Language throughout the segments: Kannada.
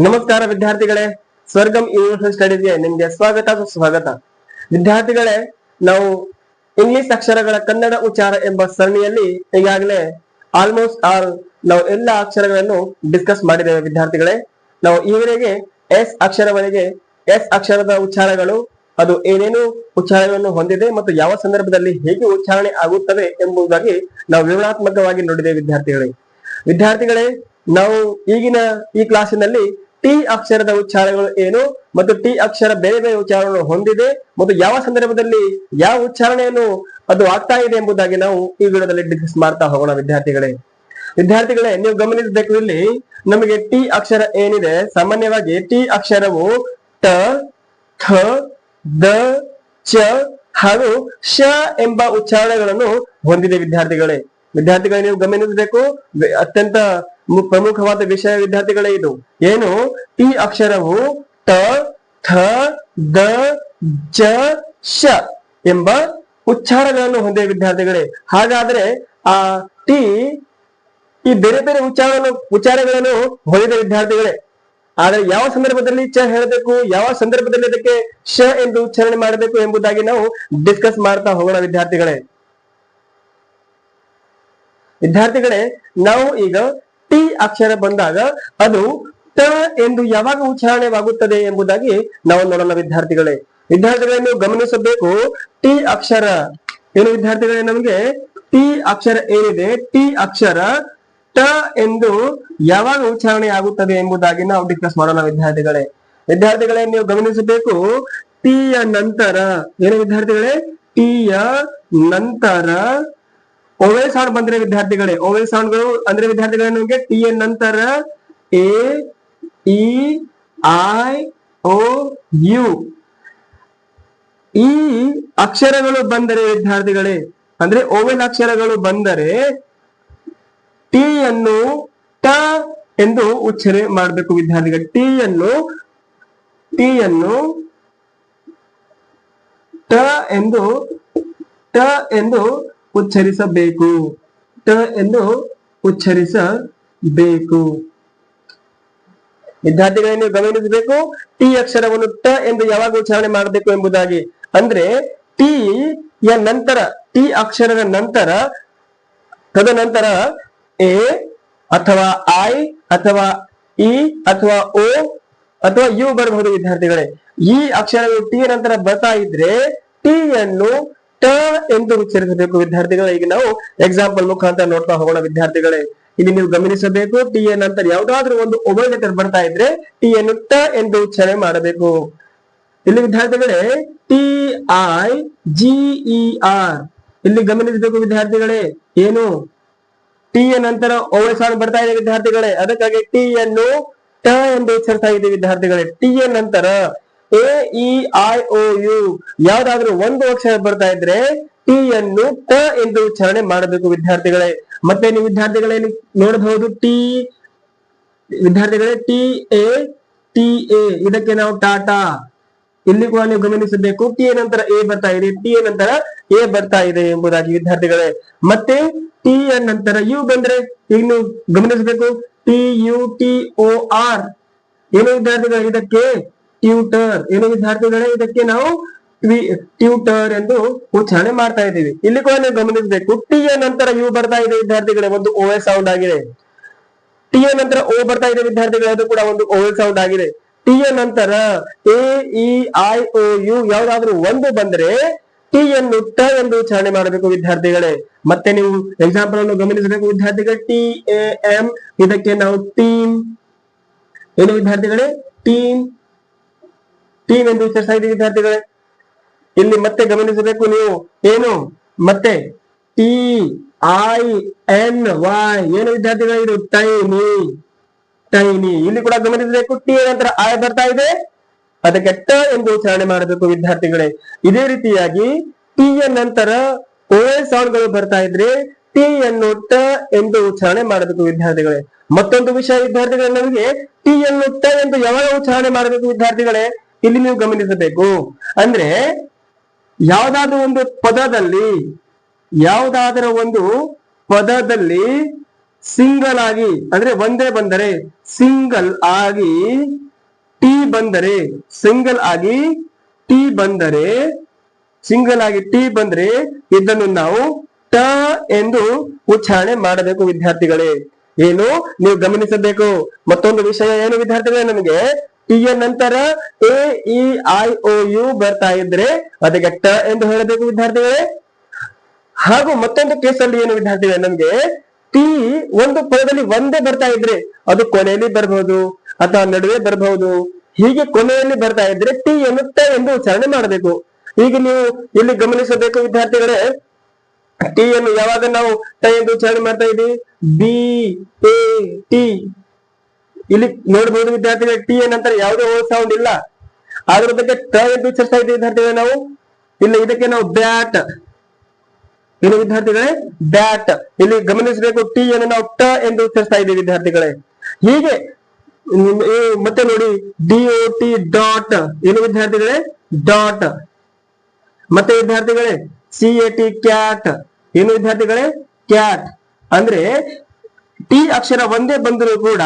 ನಮಸ್ಕಾರ ವಿದ್ಯಾರ್ಥಿಗಳೇ, ಸ್ವರ್ಗಂ ಯೂನಿವರ್ಸಿಟಿ ಸ್ಟಡೀಸ್ಗೆ ನಿಮ್ಗೆ ಸ್ವಾಗತ. ವಿದ್ಯಾರ್ಥಿಗಳೇ, ನಾವು ಇಂಗ್ಲಿಷ್ ಅಕ್ಷರಗಳ ಕನ್ನಡ ಉಚ್ಚಾರ ಎಂಬ ಸರಣಿಯಲ್ಲಿ ಈಗಾಗಲೇ ಆಲ್ಮೋಸ್ಟ್ ಆಲ್ ನಾವು ಎಲ್ಲ ಅಕ್ಷರಗಳನ್ನು ಡಿಸ್ಕಸ್ ಮಾಡಿದ್ದೇವೆ. ವಿದ್ಯಾರ್ಥಿಗಳೇ, ನಾವು ಈವರೆಗೆ ಎಸ್ ಅಕ್ಷರವರೆಗೆ ಎಸ್ ಅಕ್ಷರದ ಉಚ್ಚಾರಗಳು ಅದು ಏನೇನು ಉಚ್ಚಾರಗಳನ್ನು ಹೊಂದಿದೆ ಮತ್ತು ಯಾವ ಸಂದರ್ಭದಲ್ಲಿ ಹೇಗೆ ಉಚ್ಚಾರಣೆ ಆಗುತ್ತವೆ ಎಂಬುದಾಗಿ ನಾವು ವಿವರಣಾತ್ಮಕವಾಗಿ ನೋಡಿದ್ದೇವೆ. ವಿದ್ಯಾರ್ಥಿಗಳೇ, ನಾವು ಈಗಿನ ಈ ಕ್ಲಾಸಿನಲ್ಲಿ ಟಿ ಅಕ್ಷರದ ಉಚ್ಚಾರಗಳು ಏನು ಮತ್ತು ಟಿ ಅಕ್ಷರ ಬೇರೆ ಬೇರೆ ಉಚ್ಚಾರಗಳನ್ನು ಹೊಂದಿದೆ ಮತ್ತು ಯಾವ ಸಂದರ್ಭದಲ್ಲಿ ಯಾವ ಉಚ್ಚಾರಣೆಯನ್ನು ಅದು ಆಗ್ತಾ ಇದೆ ಎಂಬುದಾಗಿ ನಾವು ಈ ವಿಡಿಯೋದಲ್ಲಿ ಡಿಸ್ಕಸ್ ಮಾಡ್ತಾ ಹೋಗೋಣ. ವಿದ್ಯಾರ್ಥಿಗಳೇ, ನೀವು ಗಮನಿಸಬೇಕು, ಇಲ್ಲಿ ನಮಗೆ ಟಿ ಅಕ್ಷರ ಏನಿದೆ, ಸಾಮಾನ್ಯವಾಗಿ ಟಿ ಅಕ್ಷರವು ಟ, ಥ, ದ, ಚ ಹಾಗೂ ಶ ಎಂಬ ಉಚ್ಚಾರಣೆಗಳನ್ನು ಹೊಂದಿದೆ. ವಿದ್ಯಾರ್ಥಿಗಳೇ, ನೀವು ಗಮನಿಸಬೇಕು, ಅತ್ಯಂತ ಪ್ರಮುಖವಾದ ವಿಷಯ ವಿದ್ಯಾರ್ಥಿಗಳೇ ಇದು. ಏನು? ಟಿ ಅಕ್ಷರವು ಟ, ಥ, ದ, ಜ, ಶ ಎಂಬ ಉಚ್ಚಾರಗಳನ್ನು ಹೊಂದಿದೆ ವಿದ್ಯಾರ್ಥಿಗಳೇ. ಹಾಗಾದ್ರೆ ಆ ಟಿ ಈ ಬೇರೆ ಬೇರೆ ಉಚ್ಚಾರಗಳನ್ನು ಹೊಂದಿದೆ ವಿದ್ಯಾರ್ಥಿಗಳೇ. ಆದ್ರೆ ಯಾವ ಸಂದರ್ಭದಲ್ಲಿ ಚ ಹೇಳಬೇಕು, ಯಾವ ಸಂದರ್ಭದಲ್ಲಿ ಅದಕ್ಕೆ ಶ ಎಂದು ಉಚ್ಚಾರಣೆ ಮಾಡಬೇಕು ಎಂಬುದಾಗಿ ನಾವು ಡಿಸ್ಕಸ್ ಮಾಡ್ತಾ ಹೋಗೋಣ. ವಿದ್ಯಾರ್ಥಿಗಳೇ, ನಾವು ಈಗ ಟಿ ಅಕ್ಷರ ಬಂದಾಗ ಅದು ಟ ಎಂದು ಯಾವಾಗ ಉಚ್ಚಾರಣೆವಾಗುತ್ತದೆ ಎಂಬುದಾಗಿ ನಾವು ನೋಡೋಣ. ವಿದ್ಯಾರ್ಥಿಗಳೇ, ನೀವು ಗಮನಿಸಬೇಕು, ಟಿ ಅಕ್ಷರ ಏನು ವಿದ್ಯಾರ್ಥಿಗಳೇ, ನಮಗೆ ಟಿ ಅಕ್ಷರ ಏನಿದೆ, ಟಿ ಅಕ್ಷರ ಟ ಎಂದು ಯಾವಾಗ ಉಚ್ಚಾರಣೆ ಆಗುತ್ತದೆ ಎಂಬುದಾಗಿ ನಾವು ಡಿಸ್ಕಸ್ ಮಾಡೋಣ. ವಿದ್ಯಾರ್ಥಿಗಳೇ, ನೀವು ಗಮನಿಸಬೇಕು, ಟಿ ಯ ನಂತರ ಏನು ವಿದ್ಯಾರ್ಥಿಗಳೇ, ಟಿ ಯ ನಂತರ ಓವೆಲ್ ಸೌಂಡ್ ಬಂದ್ರೆ ವಿದ್ಯಾರ್ಥಿಗಳೇ, ಓವೆಲ್ ಸೌಂಡ್ಗಳು ಅಂದ್ರೆ ವಿದ್ಯಾರ್ಥಿಗಳೇ, ನಮಗೆ ಟಿ ಯ ನಂತರ A, E, I, O, U ಈ ಅಕ್ಷರಗಳು ಬಂದರೆ ವಿದ್ಯಾರ್ಥಿಗಳೇ, ಅಂದ್ರೆ ಓವೆಲ್ ಅಕ್ಷರಗಳು ಬಂದರೆ ಟಿ ಯನ್ನು ಟ ಎಂದು ಉಚ್ಚಾರಣೆ ಮಾಡಬೇಕು ವಿದ್ಯಾರ್ಥಿಗಳು. ಟಿ ಯನ್ನು ಟ ಎಂದು ಉಚ್ಚರಿಸಬೇಕು. ವಿದ್ಯಾರ್ಥಿಗಳೇ, ನೀವು ಗಮನಿಸಬೇಕು, ಟಿ ಅಕ್ಷರವನ್ನು ಟ ಎಂದು ಯಾವಾಗ ಉಚ್ಚಾರಣೆ ಮಾಡಬೇಕು ಎಂಬುದಾಗಿ. ಅಂದ್ರೆ ಟಿ ಯ ನಂತರ, ಟಿ ಅಕ್ಷರದ ನಂತರ ತದನಂತರ ಎ ಅಥವಾ ಐ ಅಥವಾ ಇ ಅಥವಾ ಓ ಅಥವಾ ಯು ಬರಬಹುದು. ವಿದ್ಯಾರ್ಥಿಗಳೇ, ಈ ಅಕ್ಷರಗಳು ಟಿ ನಂತರ ಬರ್ತಾ ಇದ್ರೆ ಟಿ ಯನ್ನು ಟ ಎಂದು ಉಚ್ಚರಿಸಬೇಕು ವಿದ್ಯಾರ್ಥಿಗಳೇ. ಈಗ ನಾವು ಎಕ್ಸಾಂಪಲ್ ಮುಖಾಂತರ ನೋಡ್ತಾ ಹೋಗೋಣ. ವಿದ್ಯಾರ್ಥಿಗಳೇ, ಇಲ್ಲಿ ನೀವು ಗಮನಿಸಬೇಕು, ಟಿ ಯ ನಂತರ ಯಾವುದಾದ್ರೂ ಒಂದು ಓವೆಲ್ ಲೆಟರ್ ಬರ್ತಾ ಇದ್ರೆ ಟಿ ಯನ್ನು ಟ ಎಂದು ಉಚ್ಚಾರಣೆ ಮಾಡಬೇಕು. ಇಲ್ಲಿ ವಿದ್ಯಾರ್ಥಿಗಳೇ, T I G E R ಇಲ್ಲಿ ಗಮನಿಸಬೇಕು ವಿದ್ಯಾರ್ಥಿಗಳೇ, ಏನು ಟಿ ಯ ನಂತರ ಓವೆಲ್ ಸೌಂಡ್ ಬರ್ತಾ ಇದೆ ವಿದ್ಯಾರ್ಥಿಗಳೇ, ಅದಕ್ಕಾಗಿ ಟಿ ಯನ್ನು ಟ ಎಂದು ಉಚ್ಚರಿಸ್ತಾ ಇದೆ ವಿದ್ಯಾರ್ಥಿಗಳೇ. ಟಿ ಯ ನಂತರ A, E, I, O, U ಯಾವ್ದಾದ್ರು ಒಂದು ಅಕ್ಷರ ಬರ್ತಾ ಇದ್ರೆ ಟಿ ಯನ್ನು ಟ ಎಂದು ಉಚ್ಚಾರಣೆ ಮಾಡಬೇಕು ವಿದ್ಯಾರ್ಥಿಗಳೇ. ಮತ್ತೆ ನೀವು ವಿದ್ಯಾರ್ಥಿಗಳೇ ನೋಡಬಹುದು, ಟಿ ಎ, ಟಿ ಎ ಇದಕ್ಕೆ ನಾವು ಟಾಟಾ. ಇಲ್ಲಿ ಕೂಡ ನೀವು ಗಮನಿಸಬೇಕು, ಟಿ ಯ ನಂತರ ಎ ಬರ್ತಾ ಇದೆ, ಟಿ ಯ ನಂತರ ಎ ಬರ್ತಾ ಇದೆ ಎಂಬುದಾಗಿ ವಿದ್ಯಾರ್ಥಿಗಳೇ. ಮತ್ತೆ ಟಿ ಯ ನಂತರ ಯು ಬಂದ್ರೆ ಈಗ ನೀವು ಗಮನಿಸಬೇಕು, T U T O R ಏನು ವಿದ್ಯಾರ್ಥಿಗಳೇ, ಇದಕ್ಕೆ ಟ್ಯೂಟರ್. ಏನು ವಿದ್ಯಾರ್ಥಿಗಳೇ, ಇದಕ್ಕೆ ನಾವು ಟ್ಯೂಟರ್ ಎಂದು ಉಚ್ಚಾರಣೆ ಮಾಡ್ತಾ ಇದ್ದೀವಿ. ಇಲ್ಲಿ ಕೂಡ ನೀವು ಗಮನಿಸಬೇಕು, ಟಿ ಯ ನಂತರ ಯು ಬರ್ತಾ ಇದೆ ವಿದ್ಯಾರ್ಥಿಗಳೇ, ಒಂದು ಓವೆಲ್ ಸೌಂಡ್ ಆಗಿದೆ. ಟಿ ಯ ನಂತರ ಓ ಬರ್ತಾ ಇದೆ ವಿದ್ಯಾರ್ಥಿಗಳೇ, ಅದು ಕೂಡ ಒಂದು ಓವೆಲ್ ಸೌಂಡ್ ಆಗಿದೆ. ಟಿ ಯ ನಂತರ A, E, I, O, U ಯಾವ್ದಾದ್ರು ಒಂದು ಬಂದ್ರೆ ಟಿ ಯನ್ನು ಟ ಎಂದು ಉಚ್ಚಾರಣೆ ಮಾಡಬೇಕು ವಿದ್ಯಾರ್ಥಿಗಳೇ. ಮತ್ತೆ ನೀವು ಎಕ್ಸಾಂಪಲ್ ಅನ್ನು ಗಮನಿಸಬೇಕು ವಿದ್ಯಾರ್ಥಿಗಳೇ, ಟಿ ಎ ಎಂ ಇದಕ್ಕೆ ನಾವು ಟೀಮ್. ಏನು ವಿದ್ಯಾರ್ಥಿಗಳೇ, ಟೀಮ್ ಎಂದು ಉಚ್ಚರಿಸ್ತಾ ಇದ್ದೀವಿ ವಿದ್ಯಾರ್ಥಿಗಳೇ. ಇಲ್ಲಿ ಮತ್ತೆ ಗಮನಿಸಬೇಕು ನೀವು, ಏನು ಮತ್ತೆ ಟಿ ಐ ಎನ್ ವೈ ಏನು ವಿದ್ಯಾರ್ಥಿಗಳೇ, ಇದು ಟೈನಿ. ಇಲ್ಲಿ ಕೂಡ ಗಮನಿಸಬೇಕು, ಟಿ ನಂತರ ಐ ಬರ್ತಾ ಇದೆ, ಅದಕ್ಕೆ ಟ ಎಂದು ಉಚ್ಚಾರಣೆ ಮಾಡಬೇಕು ವಿದ್ಯಾರ್ಥಿಗಳೇ. ಇದೇ ರೀತಿಯಾಗಿ ಟಿ ಯ ನಂತರ ಓವೆಲ್ ಸೌಂಡ್ ಗಳು ಬರ್ತಾ ಇದ್ರೆ ಟಿ ಯನ್ನು ಟ ಎಂದು ಉಚ್ಚಾರಣೆ ಮಾಡಬೇಕು ವಿದ್ಯಾರ್ಥಿಗಳೇ. ಮತ್ತೊಂದು ವಿಷಯ ವಿದ್ಯಾರ್ಥಿಗಳೇ, ನಮಗೆ ಟಿ ಯನ್ನು ಟ ಎಂದು ಯಾವಾಗ ಉಚ್ಚಾರಣೆ ಮಾಡಬೇಕು ವಿದ್ಯಾರ್ಥಿಗಳೇ, ಇಲ್ಲಿ ನೀವು ಗಮನಿಸಬೇಕು. ಅಂದ್ರೆ ಯಾವುದಾದ್ರೂ ಒಂದು ಪದದಲ್ಲಿ ಸಿಂಗಲ್ ಆಗಿ ಅಂದ್ರೆ ಒಂದೇ ಬಂದರೆ ಸಿಂಗಲ್ ಆಗಿ ಟಿ ಬಂದರೆ, ಸಿಂಗಲ್ ಆಗಿ ಟಿ ಬಂದರೆ, ಸಿಂಗಲ್ ಆಗಿ ಟಿ ಬಂದ್ರೆ ಇದನ್ನು ನಾವು ಟ ಎಂದು ಉಚ್ಚಾರಣೆ ಮಾಡಬೇಕು ವಿದ್ಯಾರ್ಥಿಗಳೇ. ಏನು ನೀವು ಗಮನಿಸಬೇಕು ಮತ್ತೊಂದು ವಿಷಯ ಏನು ವಿದ್ಯಾರ್ಥಿಗಳೇ, ನಮಗೆ ಟಿ ಯ ನಂತರ A E I O U ಬರ್ತಾ ಇದ್ರೆ ಅದಕ್ಕೆ ಟ ಎಂದು ಹೇಳಬೇಕು ವಿದ್ಯಾರ್ಥಿಗಳೇ. ಹಾಗೂ ಮತ್ತೊಂದು ಕೇಸಲ್ಲಿ ಏನು ವಿದ್ಯಾರ್ಥಿಗಳೇ, ನಮ್ಗೆ ಟಿ ಒಂದು ಪದದಲ್ಲಿ ಒಂದೇ ಬರ್ತಾ ಇದ್ರೆ ಅದು ಕೊನೆಯಲ್ಲಿ ಬರಬಹುದು ಅಥವಾ ನಡುವೆ ಬರಬಹುದು. ಹೀಗೆ ಕೊನೆಯಲ್ಲಿ ಬರ್ತಾ ಇದ್ರೆ ಟಿ ಅನ್ನು ಟ ಎಂದು ಉಚ್ಚಾರಣೆ ಮಾಡಬೇಕು. ಈಗ ನೀವು ಇಲ್ಲಿ ಗಮನಿಸಬೇಕು ವಿದ್ಯಾರ್ಥಿಗಳೇ, ಟಿ ಅನ್ನು ಯಾವಾಗ ನಾವು ಟ ಎಂದು ಉಚ್ಚಾರಣೆ ಮಾಡ್ತಾ ಇದ್ದೀವಿ, ಬಿ ಎ ಟಿ. ಇಲ್ಲಿ ನೋಡಬಹುದು ವಿದ್ಯಾರ್ಥಿಗಳೇ, ಟಿ ಯ ನಂತರ ಯಾವುದೇ ಓ ಸೌಂಡ್ ಇಲ್ಲ, ಆದ್ರ ಬಗ್ಗೆ ಟ ಎಂದು ಉಚ್ಚರಿಸ್ತಾ ಇದ್ದೀವಿ ವಿದ್ಯಾರ್ಥಿಗಳೇ ನಾವು. ಇಲ್ಲ ಇದಕ್ಕೆ ನಾವು ಬ್ಯಾಟ್, ಏನು ವಿದ್ಯಾರ್ಥಿಗಳೇ, ಬ್ಯಾಟ್. ಇಲ್ಲಿ ಗಮನಿಸಬೇಕು, ಟಿ ಅನ್ನು ನಾವು ಟ ಎಂದು ಉಚ್ಚರಿಸ್ತಾ ಇದ್ದೀವಿ ವಿದ್ಯಾರ್ಥಿಗಳೇ. ಹೀಗೆ ಮತ್ತೆ ನೋಡಿ ಡಿ ಒ ಟಿ ಡಾಟ್, ಏನು ವಿದ್ಯಾರ್ಥಿಗಳೇ, ಡಾಟ್. ಮತ್ತೆ ವಿದ್ಯಾರ್ಥಿಗಳೇ ಸಿ ಎ ಟಿ ಕ್ಯಾಟ್, ಏನು ವಿದ್ಯಾರ್ಥಿಗಳೇ, ಕ್ಯಾಟ್. ಅಂದ್ರೆ ಟಿ ಅಕ್ಷರ ಒಂದೇ ಬಂದರೂ ಕೂಡ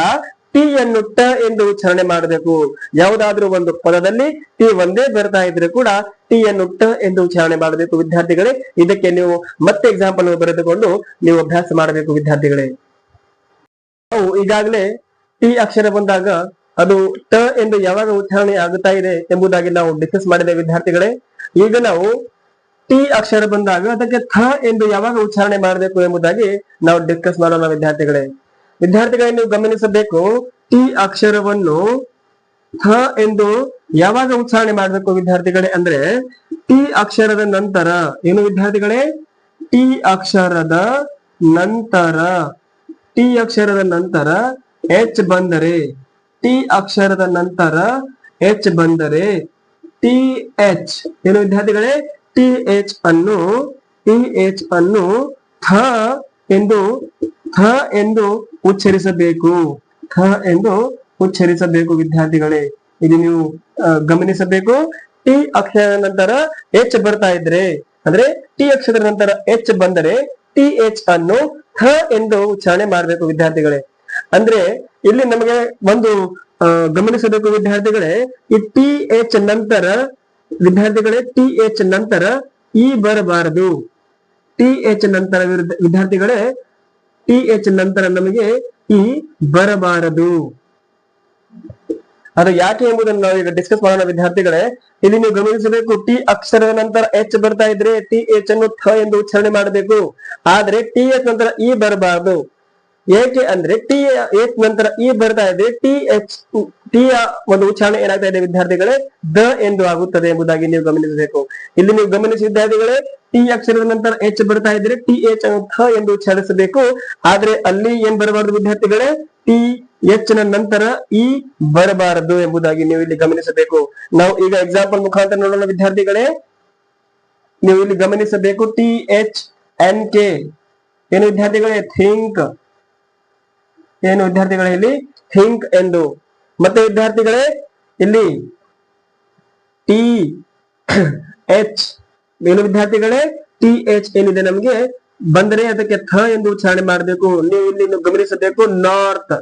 ಟಿ ಅನ್ನು ಟ ಎಂದು ಉಚ್ಚಾರಣೆ ಮಾಡಬೇಕು. ಯಾವುದಾದ್ರೂ ಒಂದು ಪದದಲ್ಲಿ ಟಿ ಒಂದೇ ಬರ್ತಾ ಇದ್ರೆ ಕೂಡ ಟಿ ಅನ್ನು ಟ ಎಂದು ಉಚ್ಚಾರಣೆ ಮಾಡಬೇಕು ವಿದ್ಯಾರ್ಥಿಗಳೇ. ಇದಕ್ಕೆ ನೀವು ಮತ್ತೆ ಎಕ್ಸಾಂಪಲ್ ಬರೆದುಕೊಂಡು ನೀವು ಅಭ್ಯಾಸ ಮಾಡಬೇಕು ವಿದ್ಯಾರ್ಥಿಗಳೇ. ನಾವು ಈಗಾಗಲೇ ಟಿ ಅಕ್ಷರ ಬಂದಾಗ ಅದು ಟ ಎಂದು ಯಾವಾಗ ಉಚ್ಚಾರಣೆ ಆಗುತ್ತಾ ಇದೆ ಎಂಬುದಾಗಿ ನಾವು ಡಿಸ್ಕಸ್ ಮಾಡಿದೆ ವಿದ್ಯಾರ್ಥಿಗಳೇ. ಈಗ ನಾವು ಟಿ ಅಕ್ಷರ ಬಂದಾಗ ಅದಕ್ಕೆ ಥ ಎಂದು ಯಾವಾಗ ಉಚ್ಚಾರಣೆ ಮಾಡಬೇಕು ಎಂಬುದಾಗಿ ನಾವು ಡಿಸ್ಕಸ್ ಮಾಡೋಣ ವಿದ್ಯಾರ್ಥಿಗಳೇ. ವಿದ್ಯಾರ್ಥಿಗಳೇ ನೀವು ಗಮನಿಸಬೇಕು, ಟಿ ಅಕ್ಷರವನ್ನು ಥ ಎಂದು ಯಾವಾಗ ಉಚ್ಚಾರಣೆ ಮಾಡಬೇಕು ವಿದ್ಯಾರ್ಥಿಗಳೇ ಅಂದ್ರೆ ಟಿ ಅಕ್ಷರದ ನಂತರ, ಏನು ವಿದ್ಯಾರ್ಥಿಗಳೇ, ಟಿ ಅಕ್ಷರದ ನಂತರ, ಟಿ ಅಕ್ಷರದ ನಂತರ ಎಚ್ ಬಂದರೆ, ಟಿ ಅಕ್ಷರದ ನಂತರ ಎಚ್ ಬಂದರೆ ಟಿ ಎಚ್, ಏನು ವಿದ್ಯಾರ್ಥಿಗಳೇ, ಟಿ ಎಚ್ ಅನ್ನು ಥ ಎಂದು ಉಚ್ಚರಿಸಬೇಕು, ಥ ಎಂದು ಉಚ್ಚರಿಸಬೇಕು ವಿದ್ಯಾರ್ಥಿಗಳೇ. ಇದು ನೀವು ಗಮನಿಸಬೇಕು. ಟಿ ಅಕ್ಷರದ ನಂತರ ಎಚ್ ಬರ್ತಾ ಇದ್ರೆ ಅಂದ್ರೆ ಟಿ ಅಕ್ಷರದ ನಂತರ ಎಚ್ ಬಂದರೆ ಟಿ ಎಚ್ ಅನ್ನು ಥ ಎಂದು ಉಚ್ಚಾರಣೆ ಮಾಡಬೇಕು ವಿದ್ಯಾರ್ಥಿಗಳೇ. ಅಂದ್ರೆ ಇಲ್ಲಿ ನಮಗೆ ಒಂದು ಗಮನಿಸಬೇಕು ವಿದ್ಯಾರ್ಥಿಗಳೇ, ಈ ಟಿ ಎಚ್ ನಂತರ ವಿದ್ಯಾರ್ಥಿಗಳೇ, ಟಿ ಎಚ್ ನಂತರ ಇ ಬರಬಾರದು. ಟಿ ಎಚ್ ನಂತರ ವಿದ್ಯಾರ್ಥಿಗಳೇ, ಟಿ ಎಚ್ ನಂತರ ನಮಗೆ ಇ ಬರಬಾರದು. ಅದು ಯಾಕೆ ಎಂಬುದನ್ನು ನಾವು ಈಗ ಡಿಸ್ಕಸ್ ಮಾಡೋಣ ವಿದ್ಯಾರ್ಥಿಗಳೇ. ಇಲ್ಲಿ ನೀವು ಗಮನಿಸಬೇಕು, ಟಿ ಅಕ್ಷರದ ನಂತರ ಎಚ್ ಬರ್ತಾ ಇದ್ರೆ ಟಿ ಎಚ್ ಅನ್ನು ಥ ಎಂದು ಉಚ್ಚಾರಣೆ ಮಾಡಬೇಕು. ಆದ್ರೆ ಟಿ ಎಚ್ ನಂತರ ಇ ಬರಬಾರದು. ಏಕೆ ಅಂದ್ರೆ ಟಿ ಎಚ್ ನಂತರ ಇ ಬರ್ತಾ ಇದೆ, ಟಿ ಯ ಒಂದು ಉಚ್ಚಾರಣೆ ಏನಾಗ್ತಾ ಇದೆ ವಿದ್ಯಾರ್ಥಿಗಳೇ, ದ ಎಂದು ಆಗುತ್ತದೆ ಎಂಬುದಾಗಿ ನೀವು ಗಮನಿಸಬೇಕು. ಇಲ್ಲಿ ನೀವು ಗಮನಿಸಿ ವಿದ್ಯಾರ್ಥಿಗಳೇ, ಟಿ ಅಕ್ಷರದ ನಂತರ ಎಚ್ ಬರ್ತಾ ಇದ್ರೆ ಟಿ ಎಚ್ ಅನ್ನು ಥ ಎಂದು ಉಚ್ಚಾರಿಸಬೇಕು. ಆದ್ರೆ ಅಲ್ಲಿ ಏನ್ ಬರಬಾರದು ವಿದ್ಯಾರ್ಥಿಗಳೇ, ಟಿ ಎಚ್ ನ ನಂತರ ಇ ಬರಬಾರದು ಎಂಬುದಾಗಿ ನೀವು ಇಲ್ಲಿ ಗಮನಿಸಬೇಕು. ನಾವು ಈಗ ಎಕ್ಸಾಂಪಲ್ ಮುಖಾಂತರ ನೋಡೋಣ ವಿದ್ಯಾರ್ಥಿಗಳೇ. ನೀವು ಇಲ್ಲಿ ಗಮನಿಸಬೇಕು, ಟಿ ಎಚ್ ಎನ್ ಕೆ, ಏನು ವಿದ್ಯಾರ್ಥಿಗಳೇ, ಥಿಂಕ್, ಏನು ವಿದ್ಯಾರ್ಥಿಗಳೇ, ಇಲ್ಲಿ ಥಿಂಕ್ ಎಂದು. ಮತ್ತೆ ವಿದ್ಯಾರ್ಥಿಗಳೇ ಇಲ್ಲಿ ಟಿ ಎಚ್, ಏನು ವಿದ್ಯಾರ್ಥಿಗಳೇ, ಟಿ ಎಚ್ ಏನಿದೆ ನಮಗೆ ಬಂದರೆ ಅದಕ್ಕೆ ಥ ಎಂದು ಉಚ್ಚಾರಣೆ ಮಾಡಬೇಕು. ನೀವು ಇಲ್ಲಿ ಗಮನಿಸಬೇಕು, ನಾರ್ತ್,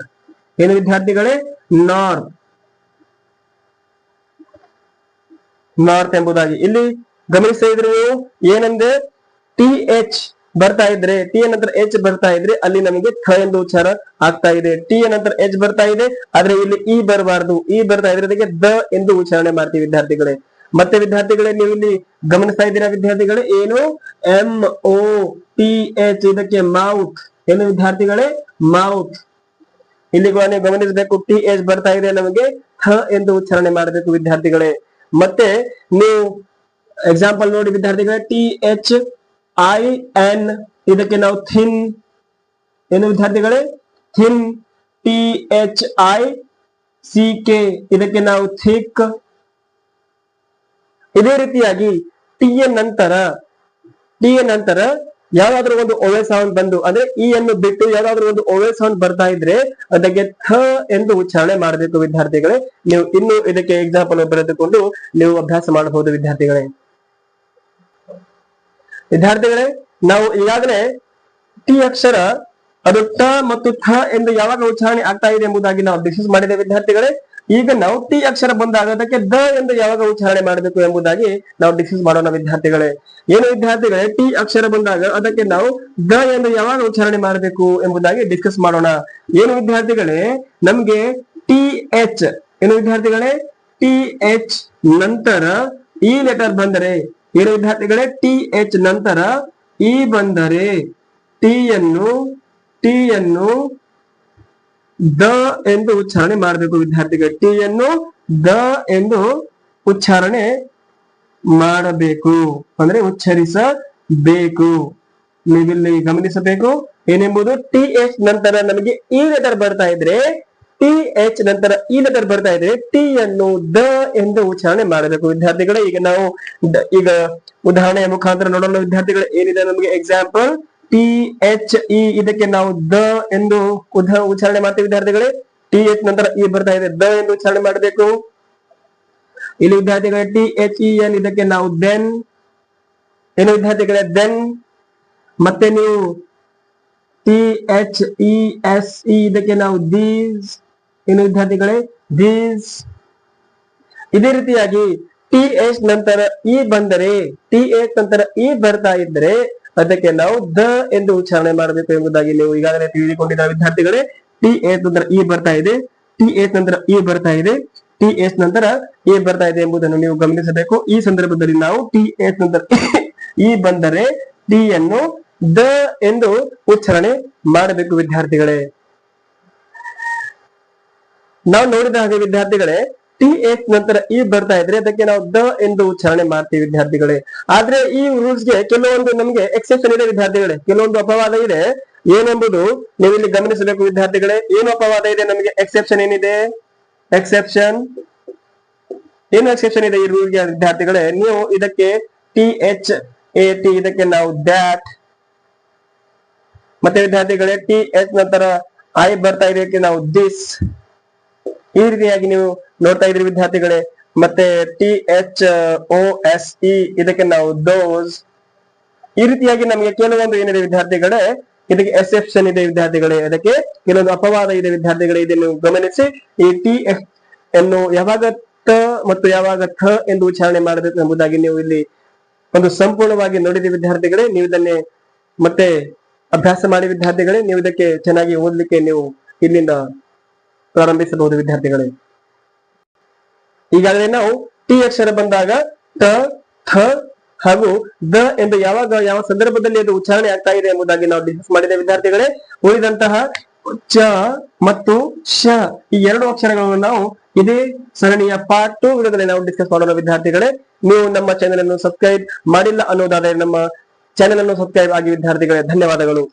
ಏನು ವಿದ್ಯಾರ್ಥಿಗಳೇ, ನಾರ್ತ್, ನಾರ್ತ್ ಎಂಬುದಾಗಿ ಇಲ್ಲಿ ಗಮನಿಸ್ತಾ ಇದ್ರೆ ನೀವು ಏನಂದ್ರೆ ಟಿ ಎಚ್ ಬರ್ತಾ ಇದ್ರೆ, ಟಿ ಯ ನಂತರ ಎಚ್ ಬರ್ತಾ ಇದ್ರೆ ಅಲ್ಲಿ ನಮಗೆ ಥ ಎಂದು ಉಚ್ಚಾರ ಆಗ್ತಾ ಇದೆ. ಟಿ ಯ ನಂತರ ಎಚ್ ಬರ್ತಾ ಇದೆ ಆದ್ರೆ ಇಲ್ಲಿ ಇ ಬರಬಾರದು, ಇ ಬರ್ತಾ ಇದ್ರೆ ಅದಕ್ಕೆ ದ ಎಂದು ಉಚ್ಚಾರಣೆ ಮಾಡ್ತೀವಿ ವಿದ್ಯಾರ್ಥಿಗಳೇ. ಮತ್ತೆ ವಿದ್ಯಾರ್ಥಿಗಳೇ ನೀವು ಇಲ್ಲಿ ಗಮನಿಸ್ತಾ ಇದ್ದೀರಾ ವಿದ್ಯಾರ್ಥಿಗಳೇ, ಏನು ಎಂ ಓ ಟಿ ಎಚ್, ಇದಕ್ಕೆ ಮೌತ್, ಏನು ವಿದ್ಯಾರ್ಥಿಗಳೇ, ಮೌತ್. ಇಲ್ಲಿ ನೀವು ಗಮನಿಸಬೇಕು, ಟಿ ಎಚ್ ಬರ್ತಾ ಇದೆ ನಮಗೆ ಥ ಎಂದು ಉಚ್ಚಾರಣೆ ಮಾಡಬೇಕು ವಿದ್ಯಾರ್ಥಿಗಳೇ. ಮತ್ತೆ ನೀವು ಎಕ್ಸಾಂಪಲ್ ನೋಡಿ ವಿದ್ಯಾರ್ಥಿಗಳೇ, ಟಿ ಎಚ್ ಐ ಎನ್, ಇದಕ್ಕೆ ನಾವು ಥಿನ್, ಏನು ವಿದ್ಯಾರ್ಥಿಗಳೇ, thin. T H I C K, ಇದಕ್ಕೆ ನಾವು ಥಿಕ್. ಇದೇ ರೀತಿಯಾಗಿ ಟಿ ಯ ನಂತರ ಯಾವ್ದಾದ್ರು ಒಂದು ಓವೆ ಸೌಂಡ್ ಬಂದು ಅಂದ್ರೆ ಇ ಅನ್ನು ಬಿಟ್ಟು ಯಾವ್ದಾದ್ರು ಒಂದು ಓವೆ ಸೌಂಡ್ ಬರ್ತಾ ಇದ್ರೆ ಅದಕ್ಕೆ ಥ ಎಂದು ಉಚ್ಚಾರಣೆ ಮಾಡಬೇಕು ವಿದ್ಯಾರ್ಥಿಗಳೇ. ನೀವು ಇನ್ನು ಇದಕ್ಕೆ ಎಕ್ಸಾಂಪಲ್ ಬರೆದುಕೊಂಡು ನೀವು ಅಭ್ಯಾಸ ಮಾಡಬಹುದು ವಿದ್ಯಾರ್ಥಿಗಳೇ. ವಿದ್ಯಾರ್ಥಿಗಳೇ ನಾವು ಈಗಾಗಲೇ ಟಿ ಅಕ್ಷರ ಅದು ಟ ಮತ್ತು ಥ ಎಂದು ಯಾವಾಗ ಉಚ್ಚಾರಣೆ ಆಗ್ತಾ ಇದೆ ಎಂಬುದಾಗಿ ನಾವು ಡಿಸ್ಕಸ್ ಮಾಡಿದ ವಿದ್ಯಾರ್ಥಿಗಳೇ. ಈಗ ನಾವು ಟಿ ಅಕ್ಷರ ಬಂದಾಗ ಅದಕ್ಕೆ ದ ಎಂದು ಯಾವಾಗ ಉಚ್ಚಾರಣೆ ಮಾಡಬೇಕು ಎಂಬುದಾಗಿ ನಾವು ಡಿಸ್ಕಸ್ ಮಾಡೋಣ ವಿದ್ಯಾರ್ಥಿಗಳೇ. ಏನು ವಿದ್ಯಾರ್ಥಿಗಳೇ, ಟಿ ಅಕ್ಷರ ಬಂದಾಗ ಅದಕ್ಕೆ ನಾವು ದ ಎಂದು ಯಾವಾಗ ಉಚ್ಚಾರಣೆ ಮಾಡಬೇಕು ಎಂಬುದಾಗಿ ಡಿಸ್ಕಸ್ ಮಾಡೋಣ. ಏನು ವಿದ್ಯಾರ್ಥಿಗಳೇ, ನಮ್ಗೆ ಟಿ ಎಚ್, ಏನು ವಿದ್ಯಾರ್ಥಿಗಳೇ, ಟಿ ಎಚ್ ನಂತರ ಈ ಲೆಟರ್ ಬಂದರೆ, ಏನು ವಿದ್ಯಾರ್ಥಿಗಳೇ, ಟಿ ಎಚ್ ನಂತರ ಈ ಬಂದರೆ ಟಿ ಯನ್ನು ದ ಎಂದು ಉಚ್ಚಾರಣೆ ಮಾಡಬೇಕು ವಿದ್ಯಾರ್ಥಿಗಳು. ಟಿ ಯನ್ನು ದ ಎಂದು ಉಚ್ಚಾರಣೆ ಮಾಡಬೇಕು, ಅಂದ್ರೆ ಉಚ್ಚರಿಸಬೇಕು. ನೀವಿಲ್ಲಿ ಗಮನಿಸಬೇಕು ಏನೆಂಬುದು, ಟಿ ಎಚ್ ನಂತರ ನಮಗೆ ಈ ಲೆಟರ್ ಬರ್ತಾ ಇದ್ರೆ, ಟಿ ಎಚ್ ನಂತರ ಈ ಲೆಟರ್ ಬರ್ತಾ ಇದ್ರೆ ಟಿ ಯನ್ನು ದ ಎಂದು ಉಚ್ಚಾರಣೆ ಮಾಡಬೇಕು ವಿದ್ಯಾರ್ಥಿಗಳೇ. ಈಗ ಉದಾಹರಣೆಯ ಮುಖಾಂತರ ನೋಡೋಣ ವಿದ್ಯಾರ್ಥಿಗಳೇ. ಏನಿದೆ ನಮಗೆ ಎಕ್ಸಾಂಪಲ್, ಟಿ ಎಚ್ ಇ, ಇದಕ್ಕೆ ನಾವು ದ ಎಂದು ಉಚ್ಚಾರಣೆ ಮಾಡ್ತೀವಿ ವಿದ್ಯಾರ್ಥಿಗಳೇ. ಟಿ ಎಚ್ ನಂತರ ಇ ಬರ್ತಾ ಇದೆ, ದ ಎಂದು ಉಚ್ಚಾರಣೆ ಮಾಡಬೇಕು. ಇಲ್ಲಿ ವಿದ್ಯಾರ್ಥಿಗಳೇ ಟಿ ಎಚ್ ಇ ಎನ್, ಇದಕ್ಕೆ ನಾವು ದೆನ್, ಏನು ವಿದ್ಯಾರ್ಥಿಗಳೇ, ದೆನ್. ಮತ್ತೆ ನೀವು T H E S E, ಇದಕ್ಕೆ ನಾವು ದೀಸ್, ಏನು ವಿದ್ಯಾರ್ಥಿಗಳೇ, ದೀಸ್. ಇದೇ ರೀತಿಯಾಗಿ ಟಿ ಎಚ್ ನಂತರ ಇ ಬಂದರೆ, ಟಿ ಎಚ್ ನಂತರ ಇ ಬರ್ತಾ ಇದ್ರೆ ಅದಕ್ಕೆ ನಾವು ದ ಎಂದು ಉಚ್ಚಾರಣೆ ಮಾಡಬೇಕು ಎಂಬುದಾಗಿ ನೀವು ಈಗಾಗಲೇ ತಿಳಿದುಕೊಂಡಿದ್ದ ವಿದ್ಯಾರ್ಥಿಗಳೇ. ಟಿ ಎಚ್ ನಂತರ ಇ ಬರ್ತಾ ಇದೆ, ಟಿ ಎಚ್ ನಂತರ ಇ ಬರ್ತಾ ಇದೆ, ಟಿ ಎಚ್ ನಂತರ ಎ ಬರ್ತಾ ಇದೆ ಎಂಬುದನ್ನು ನೀವು ಗಮನಿಸಬೇಕು. ಈ ಸಂದರ್ಭದಲ್ಲಿ ನಾವು ಟಿ ಎಚ್ ನಂತರ ಇ ಬಂದರೆ ಟಿ ಯನ್ನು ದ ಎಂದು ಉಚ್ಚಾರಣೆ ಮಾಡಬೇಕು ವಿದ್ಯಾರ್ಥಿಗಳೇ. ನಾವು ನೋಡಿದ ಹಾಗೆ ವಿದ್ಯಾರ್ಥಿಗಳೇ, ಟಿ ಎಚ್ ನಂತರ ಇ ಬರ್ತಾ ಇದ್ರೆ ಅದಕ್ಕೆ ನಾವು ದ ಎಂದು ಉಚ್ಚಾರಣೆ ಮಾಡ್ತೀವಿ ವಿದ್ಯಾರ್ಥಿಗಳೇ. ಆದ್ರೆ ಈ ರೂಲ್ಸ್ ಗೆ ಕೆಲವೊಂದು ನಮಗೆ ಎಕ್ಸೆಪ್ಷನ್ ಇದೆ ವಿದ್ಯಾರ್ಥಿಗಳೇ, ಕೆಲವೊಂದು ಅಪವಾದ ಇದೆ. ಏನೆಂಬುದು ನೀವು ಇಲ್ಲಿ ಗಮನಿಸಬೇಕು ವಿದ್ಯಾರ್ಥಿಗಳೇ. ಏನು ಅಪವಾದ ಇದೆ ನಮಗೆ, ಎಕ್ಸೆಪ್ಷನ್ ಏನಿದೆ, ಎಕ್ಸೆಪ್ಷನ್ ಏನು ಎಕ್ಸೆಪ್ಷನ್ ಇದೆ ಈ ರೂಲ್ ಗೆ ವಿದ್ಯಾರ್ಥಿಗಳೇ. ನೀವು ಇದಕ್ಕೆ ಟಿ ಎಚ್ ಎ ಟಿ, ಇದಕ್ಕೆ ನಾವು ದ್ಯಾಟ್. ಮತ್ತೆ ವಿದ್ಯಾರ್ಥಿಗಳೇ ಟಿ ಎಚ್ ನಂತರ ಐ ಬರ್ತಾ ಇದಕ್ಕೆ ನಾವು ದಿಸ್. ಈ ರೀತಿಯಾಗಿ ನೀವು ನೋಡ್ತಾ ಇದ್ರಿ ವಿದ್ಯಾರ್ಥಿಗಳೇ. ಮತ್ತೆ T H O S E, ಇದಕ್ಕೆ ನಾವು ದೋಸ್. ಈ ರೀತಿಯಾಗಿ ನಮಗೆ ಕೆಲವೊಂದು ಏನಿದೆ ವಿದ್ಯಾರ್ಥಿಗಳೇ, ಇದಕ್ಕೆ ಎಕ್ಸೆಪ್ಷನ್ ಇದೆ ವಿದ್ಯಾರ್ಥಿಗಳೇ, ಅದಕ್ಕೆ ಕೆಲವೊಂದು ಅಪವಾದ ಇದೆ ವಿದ್ಯಾರ್ಥಿಗಳೇ. ಇದನ್ನು ಗಮನಿಸಿ. ಈ ಟಿ ಎಚ್ ಅನ್ನು ಯಾವಾಗ ತ ಮತ್ತು ಯಾವಾಗ ಥ ಎಂದು ಉಚ್ಚಾರಣೆ ಮಾಡಬೇಕು ಎಂಬುದಾಗಿ ನೀವು ಇಲ್ಲಿ ಒಂದು ಸಂಪೂರ್ಣವಾಗಿ ನೋಡಿದ ವಿದ್ಯಾರ್ಥಿಗಳೇ. ನೀವು ಇದನ್ನೇ ಮತ್ತೆ ಅಭ್ಯಾಸ ಮಾಡಿ ವಿದ್ಯಾರ್ಥಿಗಳೇ. ನೀವು ಇದಕ್ಕೆ ಚೆನ್ನಾಗಿ ಓದಲಿಕ್ಕೆ ನೀವು ಇಲ್ಲಿಂದ ಪ್ರಾರಂಭಿಸಬಹುದು ವಿದ್ಯಾರ್ಥಿಗಳೇ. ಈಗಾಗಲೇ ನಾವು ಟಿ ಅಕ್ಷರ ಬಂದಾಗ ತ, ಥ ಹಾಗೂ ದ ಎಂದು ಯಾವಾಗ ಯಾವ ಸಂದರ್ಭದಲ್ಲಿ ಅದು ಉಚ್ಚಾರಣೆ ಆಗ್ತಾ ಇದೆ ಎಂಬುದಾಗಿ ನಾವು ಡಿಸ್ಕಸ್ ಮಾಡಿದ ವಿದ್ಯಾರ್ಥಿಗಳೇ. ಉಳಿದಂತಹ ಚ ಮತ್ತು ಶ, ಈ ಎರಡು ಅಕ್ಷರಗಳನ್ನು ನಾವು ಇದೇ ಸರಣಿಯ ಪಾರ್ಟ್ 2 ವಿಡಿಯೋದಲ್ಲಿ ನಾವು ಡಿಸ್ಕಸ್ ಮಾಡೋಣ ವಿದ್ಯಾರ್ಥಿಗಳೇ. ನೀವು ನಮ್ಮ ಚಾನೆಲ್ ಅನ್ನು ಸಬ್ಸ್ಕ್ರೈಬ್ ಮಾಡಿಲ್ಲ ಅನ್ನೋದಾದರೆ ನಮ್ಮ ಚಾನೆಲ್ ಅನ್ನು ಸಬ್ಸ್ಕ್ರೈಬ್ ಆಗಿ ವಿದ್ಯಾರ್ಥಿಗಳೇ. ಧನ್ಯವಾದಗಳು.